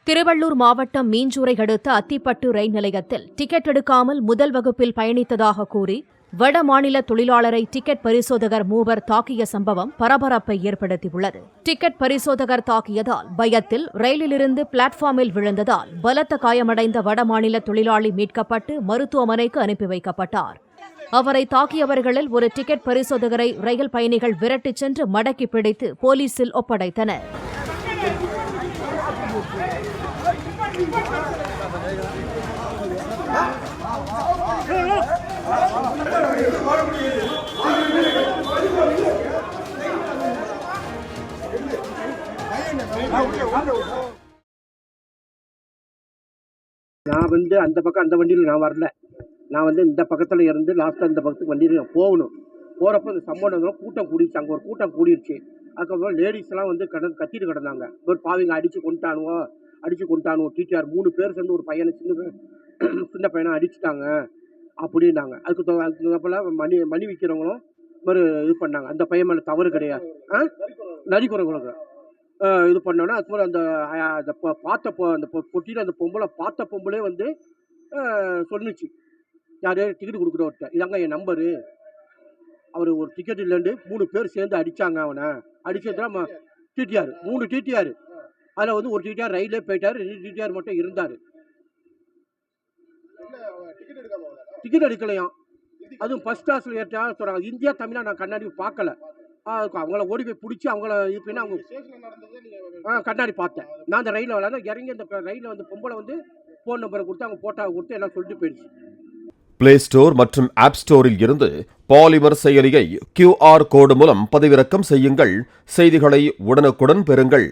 திருவள்ளூர் மாவட்டம் மீஞ்சூரை அடுத்த அத்திப்பட்டு ரயில் நிலையத்தில் டிக்கெட் எடுக்காமல் முதல் வகுப்பில் பயணித்ததாக கூறி வட மாநில தொழிலாளரை டிக்கெட் பரிசோதகர் மூவர் தாக்கிய சம்பவம் பரபரப்பை ஏற்படுத்தியுள்ளது. டிக்கெட் பரிசோதகர் தாக்கியதால் பயத்தில் ரயிலிலிருந்து பிளாட்பார்மில் விழுந்ததால் பலத்த காயமடைந்த வடமாநில தொழிலாளி மீட்கப்பட்டு மருத்துவமனைக்கு அனுப்பி வைக்கப்பட்டார். அவரை தாக்கியவர்களில் ஒரு டிக்கெட் பரிசோதகரை ரயில் பயணிகள் விரட்டிச் சென்று மடக்கி பிடித்து போலீசில் ஒப்படைத்தனர். நான் அந்த பக்கம் அந்த வண்டியில் நான் வரல. நான் இந்த பக்கத்தில் இருந்து லாஸ்ட்டாக இந்த பக்கத்துக்கு வண்டியில் போகணும். போகிறப்ப இந்த சம்பவம் கூட்டம் கூடிடுச்சு. அங்கே ஒரு கூட்டம் கூடிடுச்சு. அதுக்கப்புறம் லேடிஸ்லாம் கத்திட்டு கிடந்தாங்க. ஒரு பாவிங்க அடித்து கொண்டானுவோம் டிடிஆர் 3 பேர் சேர்ந்து ஒரு பையனை சின்ன பையனை அடிச்சுட்டாங்க அப்படின்னாங்க. அதுக்கப்புறம் மணி விற்கிறவங்களும் ஒரு இது பண்ணாங்க. அந்த பையன் மேலே தவறு கிடையாது, நரிக்குறவங்களுக்கு இது பண்ணோன்னா அதுக்கப்புறம் அந்த அந்த பொட்டியில் அந்த பொம்பளை சொன்னிச்சு, யார் டிக்கெட் கொடுக்குறவர்கிட்ட, இதாங்க என் நம்பரு, அவர் ஒரு டிக்கெட் இல்லைன்னு 3 பேர் சேர்ந்து அடித்தாங்க. அவனை அடிச்சதுனா டிடிஆர் 3 டிடிஆர். அதில் ஒரு டிடிஆர் ரயிலே போயிட்டார், 2 டிடிஆர் மட்டும் இருந்தார். டிக்கெட் எடுக்கலையாம். அதுவும் ஃபர்ஸ்ட் கிளாஸில் ஏற்றா சொல்கிறாங்க. இந்தியா தமிழா நான் கண்ணாடி பார்க்கல. அவங்கள ஓடி போய் பிடிச்சி அவங்கள இது பண்ணி அவங்க கண்ணாடி பார்த்தேன். நான் அந்த ரயிலில் விளாட இறங்கி அந்த ரயிலில் பொம்பளை ஃபோன் நம்பரை கொடுத்து அவங்க போட்டோவை கொடுத்து எல்லாம் சொல்லிட்டு போயிடுச்சு. பிளே ஸ்டோர் மற்றும் ஆப் ஸ்டோரில் இருந்து பாலிமர் செயலியை QR கோடு மூலம் பதிவிறக்கம் செய்யுங்கள். செய்திகளை உடனுக்குடன் பெறுங்கள்.